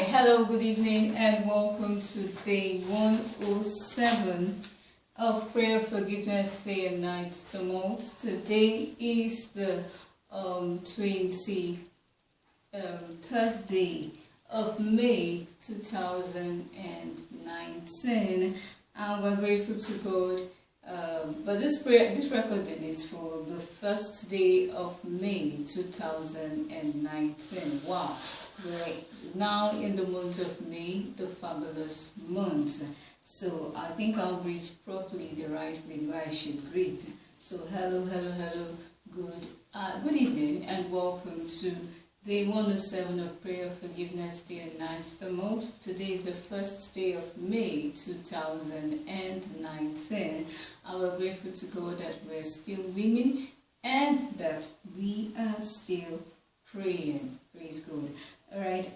Hello, good evening, and welcome to day 107 of Prayer Forgiveness Day and Night Tumult. Today is the 23rd day of May 2019, and we're grateful to God. But this recording is for the first day of May 2019. Wow, we're now in the month of May, the fabulous month. So I think I'll read properly the right way I should read. So hello, good evening, and welcome to Day 107 of Prayer Forgiveness Day and Night Tumult. Today is the first day of May 2019. And we're grateful to God that we're still winning and that we are still praying. Praise God. Alright,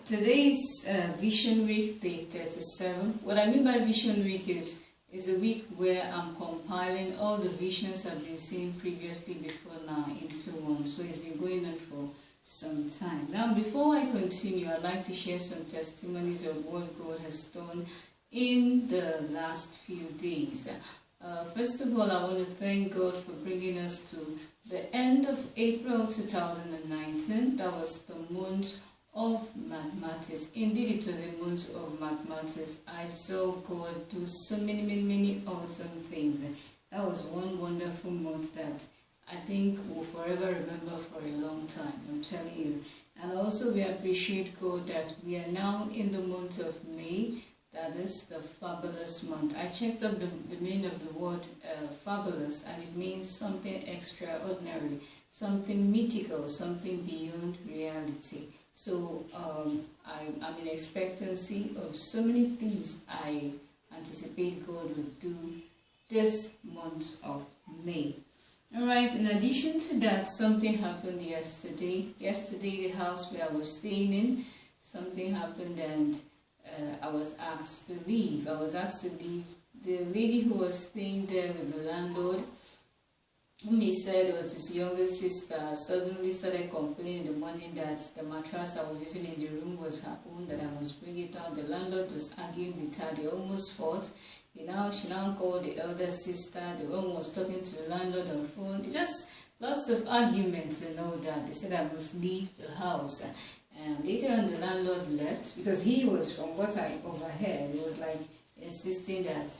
today's Vision Week, day 37. What I mean by Vision Week is a week where I'm compiling all the visions I've been seeing previously before now into one. So it's been going on for some time. Now, before I continue, I'd like to share some testimonies of what God has done in the last few days. First of all, I want to thank God for bringing us to the end of April 2019. That was the month of mathematics. Indeed, it was a month of mathematics. I saw God do so many awesome things. That was one wonderful month that I think we'll forever remember for a long time, I'm telling you. And also we appreciate God that we are now in the month of May. That is the fabulous month. I checked up the meaning of the word fabulous, and it means something extraordinary, something mythical, something beyond reality. So I'm in expectancy of so many things I anticipate God will do this month of May. Alright, in addition to that, something happened yesterday. Yesterday, the house where I was staying in, something happened and I was asked to leave. The lady who was staying there with the landlord, whom he said was his younger sister, suddenly started complaining in the morning that the mattress I was using in the room was her own, that I must bring it down. The landlord was arguing with her. They almost fought. She now called the elder sister. The one was talking to the landlord on the phone. Just lots of arguments and all that. They said I must leave the house. And later on the landlord left because he was, from what I overheard, he was like insisting that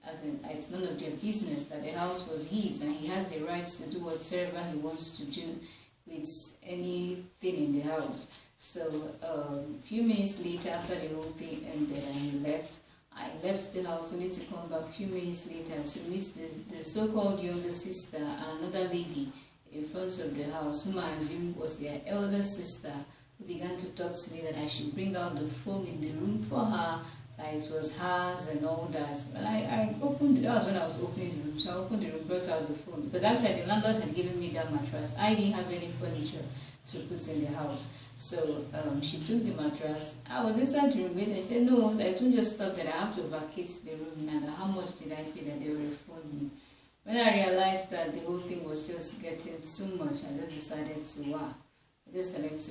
as in it's none of their business, that the house was his and he has the right to do whatever he wants to do with anything in the house. So a few minutes later, after the whole thing ended and he left, I left the house only to come back a few minutes later to meet the so-called younger sister and another lady in front of the house, whom I assumed was their elder sister, who began to talk to me that I should bring out the phone in the room for her, that it was hers and all that. But I opened, that was when I was opening the room, so I opened the room, brought out the phone, because actually the landlord had given me that mattress. I didn't have any furniture to put in the house. So she took the mattress. I was inside the room and she said, no, that it won't just stop that I have to vacate the room now. How much did I pay that they will refund me? When I realized that the whole thing was just getting too much, I just decided to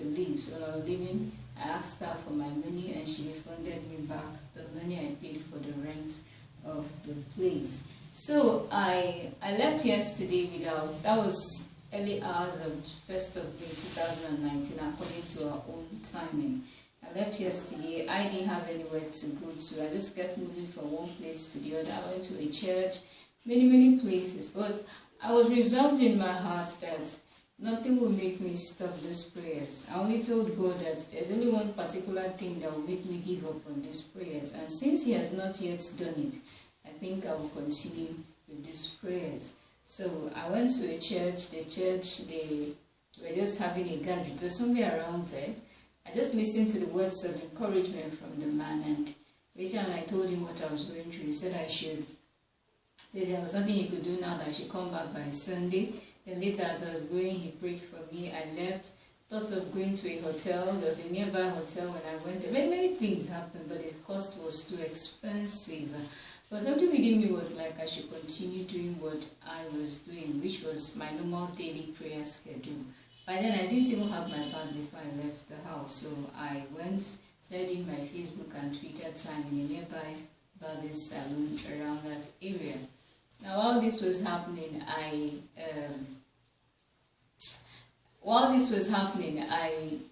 leave. So when I was leaving, I asked her for my money and she refunded me back the money I paid for the rent of the place. So I left yesterday without, that was early hours of 1st of May 2019 according to our own timing. I left yesterday. I didn't have anywhere to go to. I just kept moving from one place to the other. I went to a church, many places, but I was resolved in my heart that nothing will make me stop those prayers. I only told God that there's only one particular thing that will make me give up on these prayers, and since he has not yet done it, I think I will continue with these prayers. So I went to a church. The church, they were just having a gathering. It was somewhere around there. I just listened to the words of encouragement from the man, and later on I told him what I was going through. He said there was nothing he could do now, that I should come back by Sunday. Then later as I was going, he prayed for me. I left, thought of going to a hotel. There was a nearby hotel when I went there. Many things happened, but the cost was too expensive. But something within me was like I should continue doing what I was doing, which was my normal daily prayer schedule. By then I didn't even have my bag before I left the house, so I went, started doing my Facebook and Twitter time in a nearby barbing salon around that area. Now while this was happening, I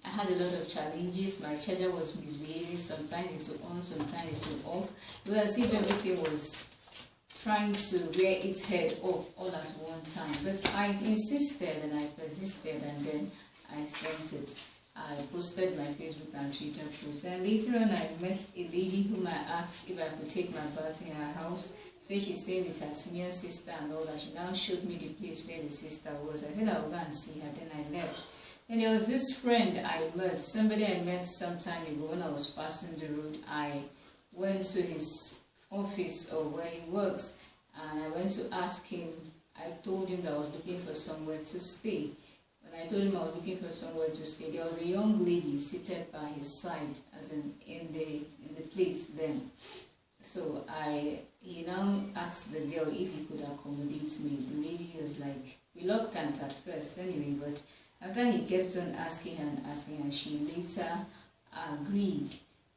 had a lot of challenges. My charger was misbehaving. Sometimes it would on, sometimes it would off. It was as if everything was trying to rear its head up all at one time. But I insisted and I persisted, and then I sent it. I posted my Facebook and Twitter post. And later on I met a lady whom I asked if I could take my bath in her house. Said she stayed with her senior sister and all that. She now showed me the place where the sister was. I said I would go and see her, then I left. And there was this friend I met, somebody I met some time ago when I was passing the road. I went to his office or where he works, and I went to ask him. I told him that I was looking for somewhere to stay. When I told him I was looking for somewhere to stay, there was a young lady seated by his side, as in the place then. So he now asked the girl if he could accommodate me. The lady was like reluctant at first anyway, but after he kept on asking her and asking her, she later agreed.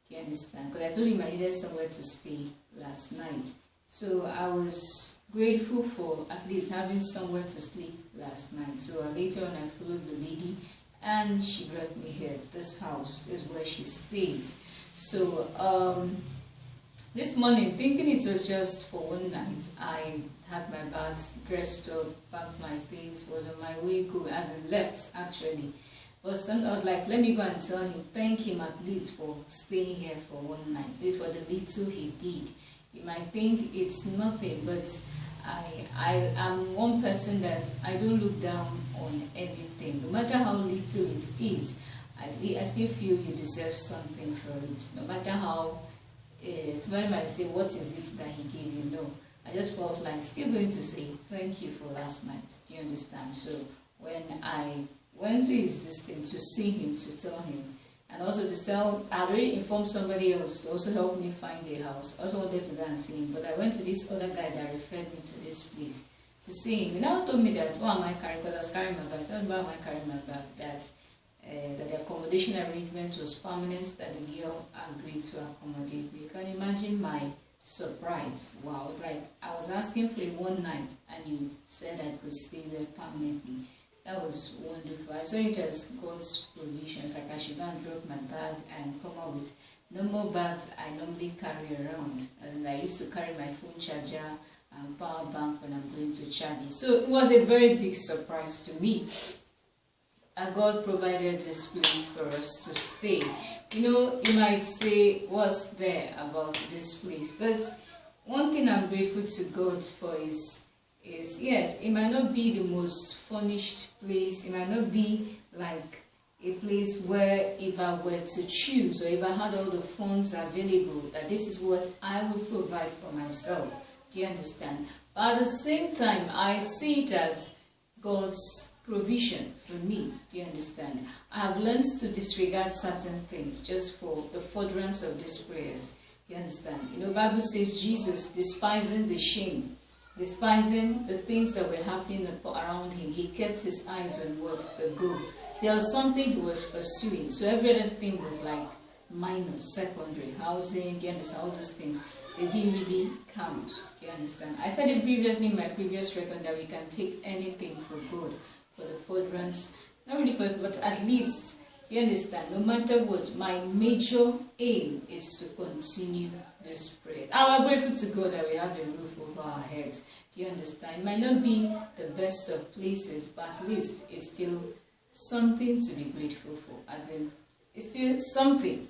Do you understand? Because I told him I needed somewhere to stay last night. So I was grateful for at least having somewhere to sleep last night. So later on I followed the lady and she brought me here. This house is where she stays. So this morning, thinking it was just for one night, I had my bags, dressed up, packed my things, was on my way go, as in left actually. But I was like, let me go and tell him, thank him at least for staying here for one night. This for the little he did. You might think it's nothing, but I am one person that I don't look down on anything. No matter how little it is, I still feel you deserve something for it. No matter how, somebody might say, what is it that he gave you? No, I just felt like still going to say, thank you for last night. Do you understand? So when I went to his distance to see him, to tell him, and also to tell, I already informed somebody else to also help me find a house. I also wanted to go and see him, but I went to this other guy that referred me to this place to see him. He now told me that, what am I carrying? Because I was carrying my bag. I told him, why am I carrying my bag? That the accommodation arrangement was permanent, that the girl agreed to accommodate me. You can imagine my surprise. Wow, I was asking for a one night and you said I could stay there permanently. That was wonderful. I saw it as God's provisions, like I should go and drop my bag and come out with normal bags I normally carry around. As in, I used to carry my phone charger and power bank when I'm going to charge it. So it was a very big surprise to me. And God provided this place for us to stay. You know, you might say, what's there about this place? But one thing I'm grateful to God for is yes, it might not be the most furnished place. It might not be like a place where if I were to choose or if I had all the funds available, that this is what I would provide for myself. Do you understand? But at the same time, I see it as God's provision for me. Do you understand? I have learned to disregard certain things just for the furtherance of these prayers. Do you understand? You know, the Bible says Jesus, despising the shame, despising the things that were happening around him, he kept his eyes on what? The goal. There was something he was pursuing. So every other thing was like minor, secondary, housing, do you understand? All those things, they didn't really count. Do you understand? I said it previously in my previous record that we can take anything for good, for the furtherance, not really for it, but at least, do you understand? No matter what, my major aim is to continue this prayer. I'm grateful to God that we have a roof over our heads. Do you understand? It might not be the best of places, but at least it's still something to be grateful for. As in, it's still something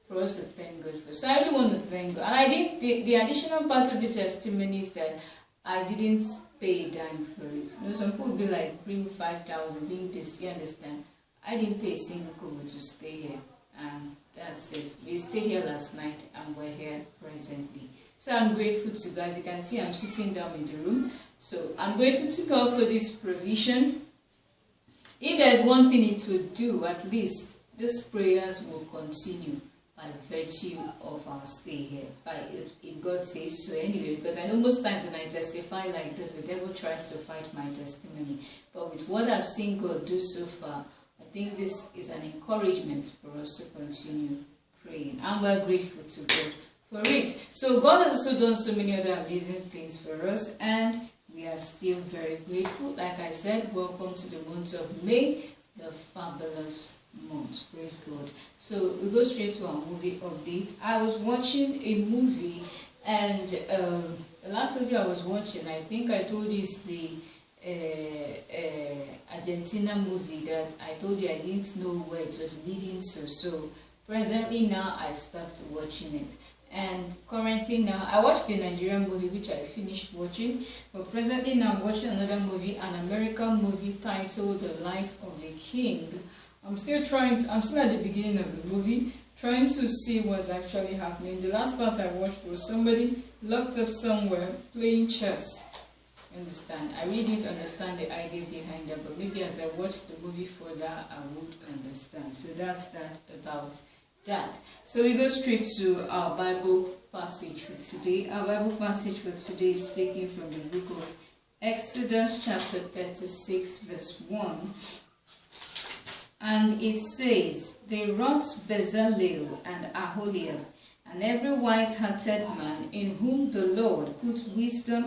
for us to thank God for. So I really want to thank God. And I think the additional part of the testimony is that I didn't pay a dime for it. You know, some people will be like, bring 5,000, bring this, you understand? I didn't pay a single kobo to stay here. And that's it. We stayed here last night and we're here presently. So I'm grateful to God. As you can see, I'm sitting down in the room. So I'm grateful to God for this provision. If there's one thing it will do, at least these prayers will continue. by virtue of our stay here, if God says so anyway, because I know most times when I testify like this, the devil tries to fight my testimony. But with what I've seen God do so far, I think this is an encouragement for us to continue praying. And we're grateful to God for it. So God has also done so many other amazing things for us, and we are still very grateful. Like I said, welcome to the month of May, the fabulous month. Praise God. So we go straight to our movie update. I was watching a movie, and the last movie I was watching, I think I told you, is the Argentina movie that I told you I didn't know where it was leading to. So presently now I stopped watching it. And currently now, I watched the Nigerian movie which I finished watching, but presently now I'm watching another movie, an American movie titled The Life of a King. I'm still at the beginning of the movie, trying to see what's actually happening. The last part I watched was somebody locked up somewhere playing chess. Understand? I really didn't understand the idea behind that, but maybe as I watch the movie further, I would understand. So that's that about that. So we go straight to our Bible passage for today. Our Bible passage for today is taken from the book of Exodus chapter 36 verse 1. And it says, they wrought Bezalel and Aholiab, and every wise-hearted man in whom the Lord put wisdom